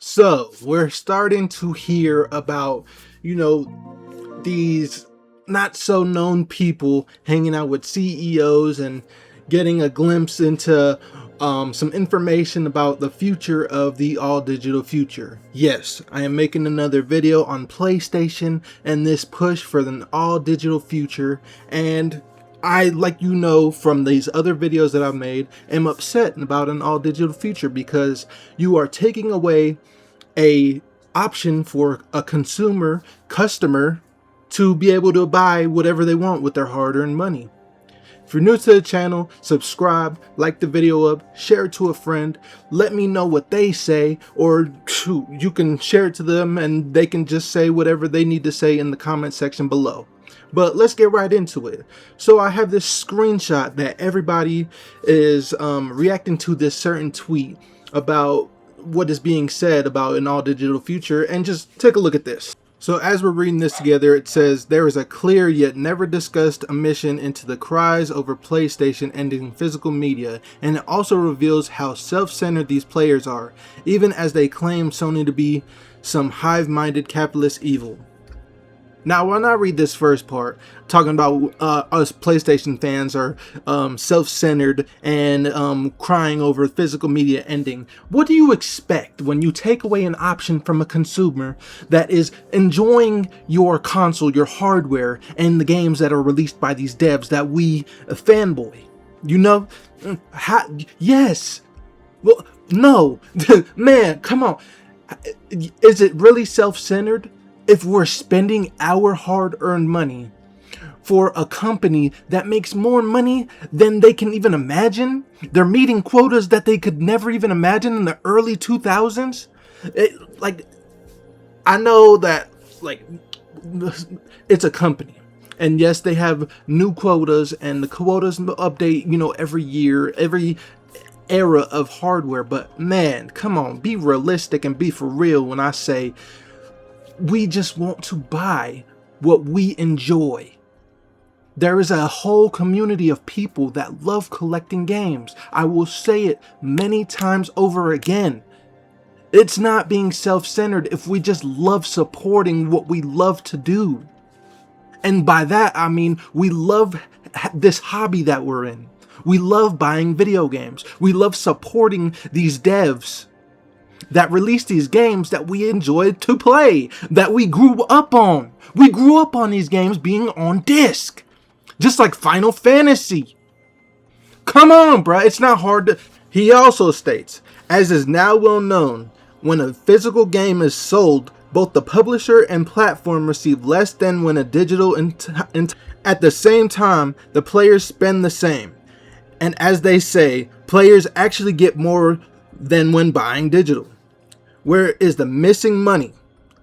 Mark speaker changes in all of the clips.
Speaker 1: So we're starting to hear about, these not so known people hanging out with CEOs and getting a glimpse into some information about the future of the all digital future. Yes, I am making another video on PlayStation and this push for an all digital future, and I, like from these other videos that I've made, am upset about an all digital future because you are taking away a option for a customer to be able to buy whatever they want with their hard-earned money. If you're new to the channel, subscribe, like the video up, share it to a friend, let me know what they say, or shoot, you can share it to them and they can just say whatever they need to say in the comment section below. But let's get right into it. So I have this screenshot that everybody is reacting to this certain tweet about what is being said about an all digital future, and just take a look at this. So as we're reading this together, it says there is a clear yet never discussed omission into the cries over PlayStation ending physical media, and it also reveals how self-centered these players are, even as they claim Sony to be some hive-minded capitalist evil. Now, when I read this first part, talking about us PlayStation fans are self-centered and crying over physical media ending, what do you expect when you take away an option from a consumer that is enjoying your console, your hardware, and the games that are released by these devs that we fanboy? Yes. Well, no. Man, come on. Is it really self-centered if we're spending our hard-earned money for a company that makes more money than they can even imagine? They're meeting quotas that they could never even imagine in the early 2000s. I know that, it's a company. And yes, they have new quotas, and the quotas update, every year, every era of hardware. But man, come on, be realistic and be for real when I say we just want to buy what we enjoy. There is a whole community of people that love collecting games. I will say it many times over again. It's not being self-centered if we just love supporting what we love to do. And by that, I mean we love this hobby that we're in. We love buying video games. We love supporting these devs that release these games that we enjoyed to play, that we grew up on. We grew up on these games being on disc, just like Final Fantasy. Come on, bruh, it's not hard to... He also states, as is now well known, when a physical game is sold, both the publisher and platform receive less than when a digital at the same time, the players spend the same. And as they say, players actually get more than when buying digital. Where is the missing money?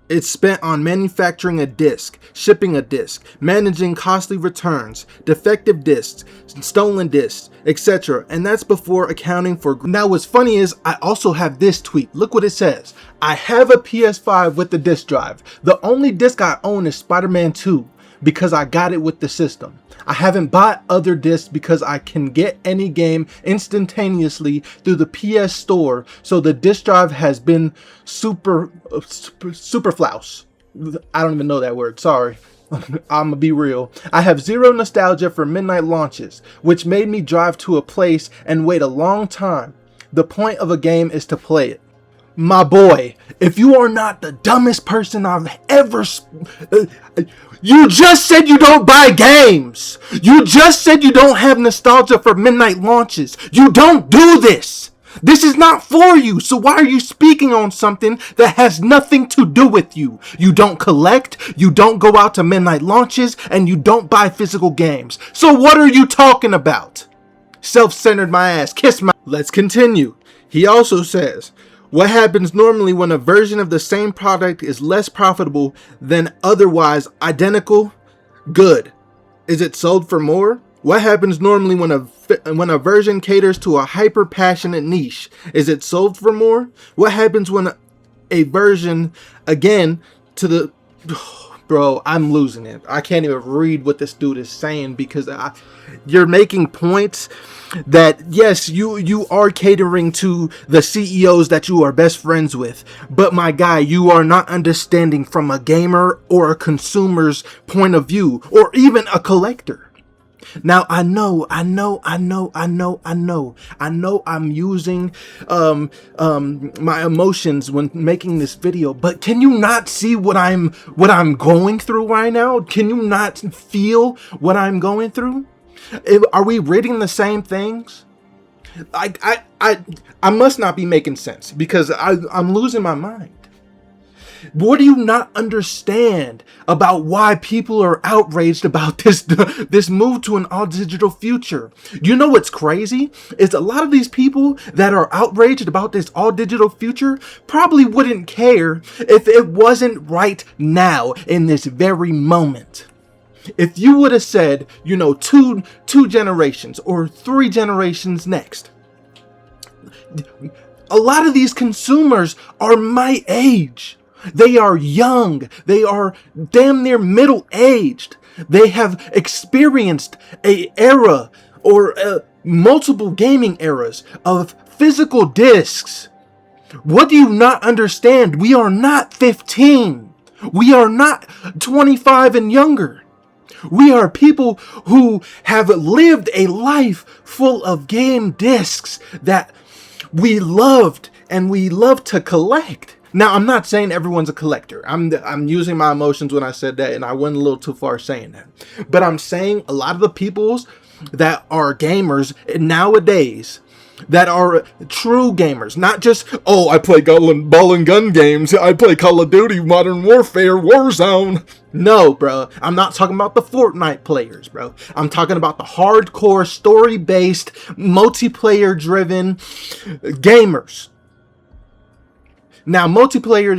Speaker 1: It's spent on manufacturing a disc, shipping a disc, managing costly returns, defective discs, stolen discs, etc. And that's before accounting for... Now what's funny is I also have this tweet. Look what it says. I have a PS5 with the disc drive. The only disc I own is Spider-Man 2 because I got it with the system. I haven't bought other discs because I can get any game instantaneously through the PS Store, so the disc drive has been super flouse. I don't even know that word, sorry. I'm gonna be real. I have zero nostalgia for midnight launches, which made me drive to a place and wait a long time. The point of a game is to play it. My boy, if you are not the dumbest person I've ever... You just said you don't buy games. You just said you don't have nostalgia for midnight launches. You don't do this. This is not for you. So why are you speaking on something that has nothing to do with you? You don't collect, you don't go out to midnight launches, and you don't buy physical games. So what are you talking about? Self-centered my ass. Kiss my... Let's continue. He also says, what happens normally when a version of the same product is less profitable than otherwise identical? Good. Is it sold for more? What happens normally when a version caters to a hyper-passionate niche? Is it sold for more? What happens when a version, again, to the... Bro, I'm losing it. I can't even read what this dude is saying because you're making points that, yes, you are catering to the CEOs that you are best friends with. But my guy, you are not understanding from a gamer or a consumer's point of view, or even a collector. Now, I know I'm using my emotions when making this video, but can you not see what I'm going through right now? Can you not feel what I'm going through? Are we reading the same things? I must not be making sense because I'm losing my mind. What do you not understand about why people are outraged about this move to an all-digital future? You know what's crazy? Is a lot of these people that are outraged about this all-digital future probably wouldn't care if it wasn't right now in this very moment. If you would have said, two generations or 3 generations next, a lot of these consumers are my age. They are young. They are damn near middle-aged. They have experienced a era or multiple gaming eras of physical discs. What do you not understand? We are not 15. We are not 25 and younger. We are people who have lived a life full of game discs that we loved and we love to collect. Now, I'm not saying everyone's a collector. I'm using my emotions when I said that, and I went a little too far saying that. But I'm saying a lot of the peoples that are gamers nowadays, that are true gamers, not just, oh, I play ball and gun games, I play Call of Duty, Modern Warfare, Warzone. No, bro. I'm not talking about the Fortnite players, bro. I'm talking about the hardcore, story-based, multiplayer-driven gamers. Now, multiplayer,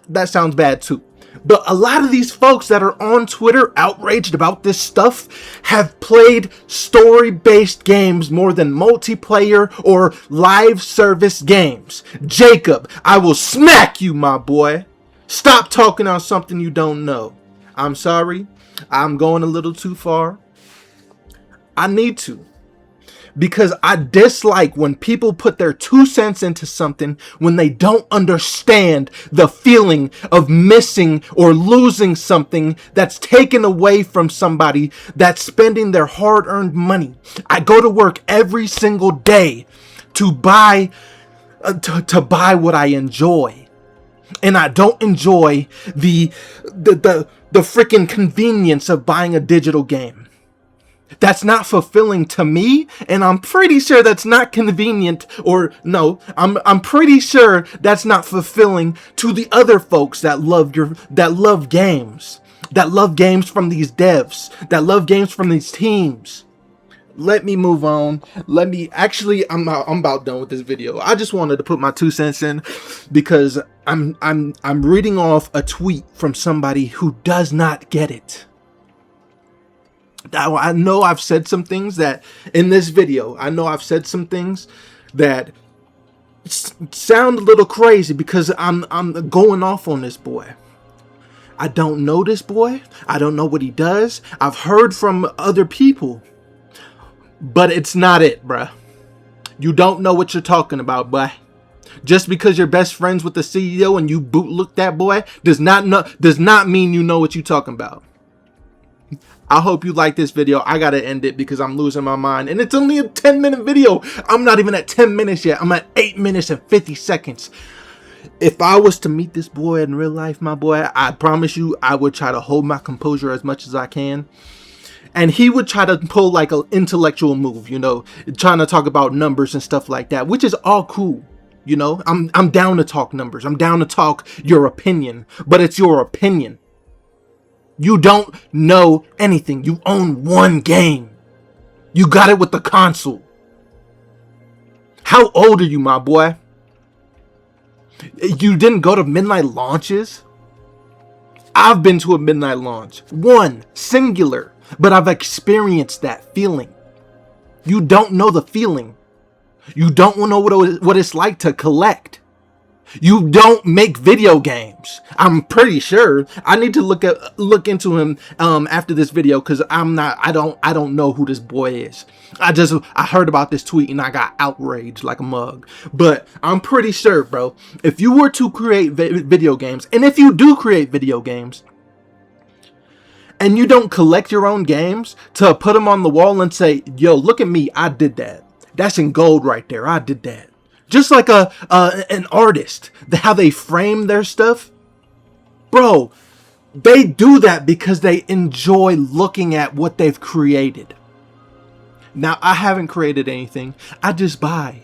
Speaker 1: that sounds bad too. But a lot of these folks that are on Twitter outraged about this stuff have played story-based games more than multiplayer or live service games. Jacob, I will smack you, my boy. Stop talking on something you don't know. I'm sorry. I'm going a little too far. I need to. Because I dislike when people put their 2 cents into something when they don't understand the feeling of missing or losing something that's taken away from somebody that's spending their hard-earned money. I go to work every single day to buy what I enjoy. And I don't enjoy the freaking convenience of buying a digital game. That's not fulfilling to me, and I'm pretty sure that's not convenient, or no, I'm pretty sure that's not fulfilling to the other folks that love games, that love games from these devs, that love games from these teams. Let me move on. I'm about done with this video. I just wanted to put my 2 cents in because I'm reading off a tweet from somebody who does not get it. I know I've said some things that in this video, sound a little crazy because I'm going off on this boy. I don't know this boy. I don't know what he does. I've heard from other people, but it's not it, bruh. You don't know what you're talking about, boy. Just because you're best friends with the CEO and you bootlick that boy does not mean you know what you're talking about. I hope you like this video. I gotta end it because I'm losing my mind. And it's only a 10-minute video. I'm not even at 10 minutes yet. I'm at 8 minutes and 50 seconds. If I was to meet this boy in real life, my boy, I promise you I would try to hold my composure as much as I can. And he would try to pull like an intellectual move, trying to talk about numbers and stuff like that, which is all cool. I'm down to talk numbers. I'm down to talk your opinion, but it's your opinion. You don't know anything. You own one game. You got it with the console. How old are you, my boy? You didn't go to midnight launches? I've been to a midnight launch. One, singular. But I've experienced that feeling. You don't know the feeling. You don't know what it's like to collect. You don't make video games. I'm pretty sure. I need to look into him after this video, because I don't know who this boy is. I heard about this tweet and I got outraged like a mug. But I'm pretty sure, bro, if you were to create video games, and if you do create video games, and you don't collect your own games to put them on the wall and say, yo, look at me, I did that. That's in gold right there. I did that. Just like an artist, how they frame their stuff. Bro, they do that because they enjoy looking at what they've created. Now, I haven't created anything. I just buy.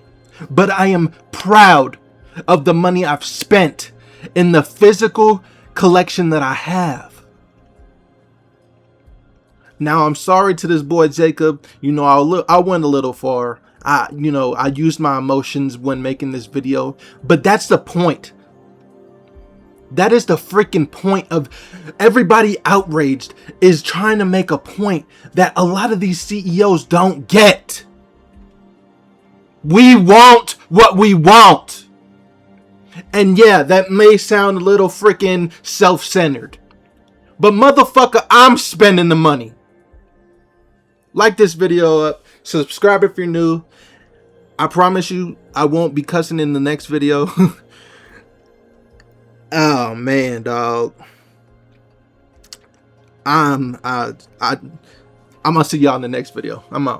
Speaker 1: But I am proud of the money I've spent in the physical collection that I have. Now, I'm sorry to this boy Jacob. You know, I went a little far. I used my emotions when making this video, but that's the point. That is the freaking point of everybody outraged is trying to make a point that a lot of these CEOs don't get. We want what we want. And yeah, that may sound a little freaking self-centered, but motherfucker, I'm spending the money. Like this video up. Subscribe if you're new. I promise you I won't be cussing in the next video. Oh man, dog. I'm gonna see y'all in the next video. I'm out.